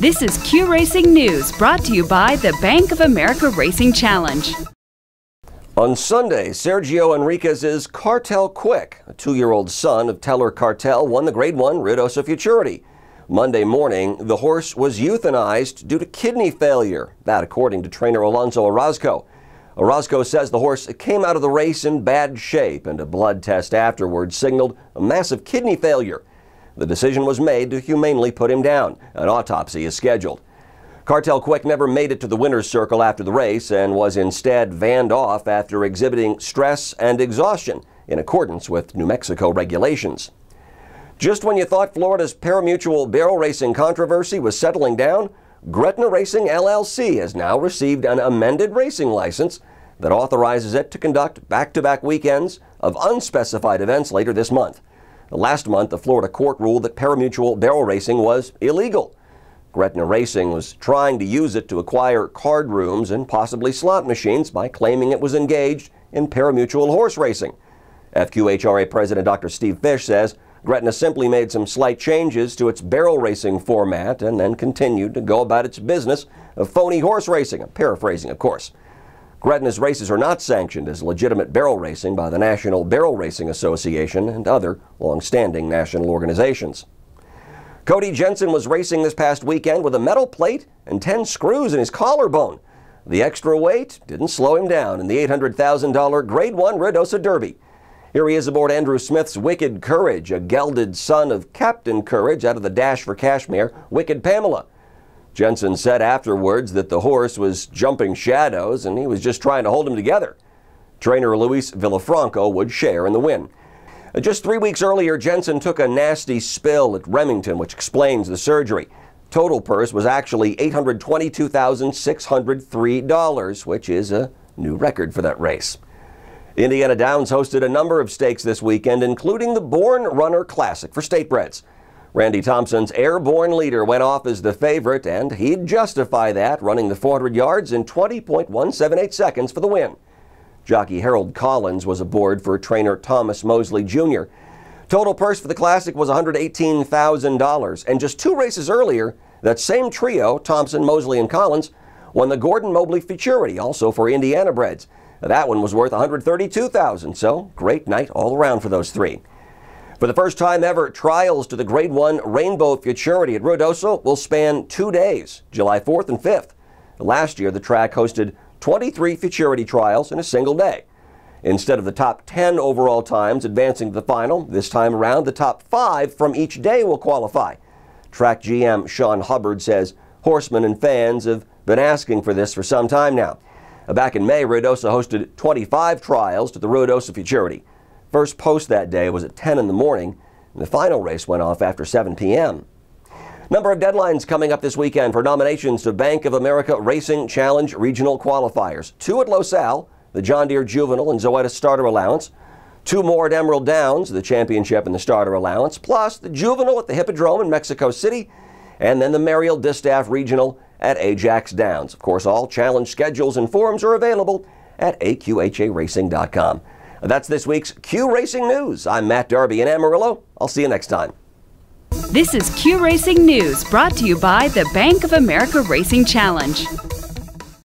This is Q Racing News, brought to you by the Bank of America Racing Challenge. On Sunday, Sergio Enriquez's Cartel Quick, a 2-year-old son of Teller Cartel, won the Grade 1 Ruidoso Futurity. Monday morning, the horse was euthanized due to kidney failure. That according to trainer Alonso Orozco. Orozco says the horse came out of the race in bad shape, and a blood test afterwards signaled a massive kidney failure. The decision was made to humanely put him down. An autopsy is scheduled. Cartel Quick never made it to the winner's circle after the race and was instead vanned off after exhibiting stress and exhaustion in accordance with New Mexico regulations. Just when you thought Florida's pari-mutuel barrel racing controversy was settling down, Gretna Racing LLC has now received an amended racing license that authorizes it to conduct back-to-back weekends of unspecified events later this month. Last month, the Florida court ruled that pari-mutuel barrel racing was illegal. Gretna Racing was trying to use it to acquire card rooms and possibly slot machines by claiming it was engaged in pari-mutuel horse racing. FQHRA President Dr. Steve Fish says Gretna simply made some slight changes to its barrel racing format and then continued to go about its business of phony horse racing. I'm paraphrasing, of course. Gretna's races are not sanctioned as legitimate barrel racing by the National Barrel Racing Association and other long-standing national organizations. Cody Jensen was racing this past weekend with a metal plate and 10 screws in his collarbone. The extra weight didn't slow him down in the $800,000 Grade 1 Ruidoso Derby. Here he is aboard Andrew Smith's Wicked Courage, a gelded son of Captain Courage out of the Dash for Cashmere, Wicked Pamela. Jensen said afterwards that the horse was jumping shadows and he was just trying to hold him together. Trainer Luis Villafranco would share in the win. Just 3 weeks earlier, Jensen took a nasty spill at Remington, which explains the surgery. Total purse was actually $822,603, which is a new record for that race. Indiana Downs hosted a number of stakes this weekend, including the Born Runner Classic for statebreds. Randy Thompson's Airborne Leader went off as the favorite, and he'd justify that, running the 400 yards in 20.178 seconds for the win. Jockey Harold Collins was aboard for trainer Thomas Mosley Jr. Total purse for the Classic was $118,000, and just 2 races earlier, that same trio, Thompson, Mosley, and Collins, won the Gordon Mobley Futurity, also for Indiana breds. That one was worth $132,000, so great night all around for those three. For the first time ever, trials to the Grade 1 Rainbow Futurity at Ruidoso will span 2 days, July 4th and 5th. Last year, the track hosted 23 Futurity trials in a single day. Instead of the top 10 overall times advancing to the final, this time around, the top 5 from each day will qualify. Track GM Sean Hubbard says horsemen and fans have been asking for this for some time now. Back in May, Ruidoso hosted 25 trials to the Ruidoso Futurity. First post that day was at 10 in the morning, and the final race went off after 7 p.m. Number of deadlines coming up this weekend for nominations to Bank of America Racing Challenge Regional Qualifiers. 2 at Los Al, the John Deere Juvenile and Zoetis Starter Allowance. 2 more at Emerald Downs, the Championship and the Starter Allowance, plus the Juvenile at the Hippodrome in Mexico City, and then the Mariel Distaff Regional at Ajax Downs. Of course, all challenge schedules and forms are available at AQHARacing.com. That's this week's Q Racing News. I'm Matt Darby in Amarillo. I'll see you next time. This is Q Racing News, brought to you by the Bank of America Racing Challenge.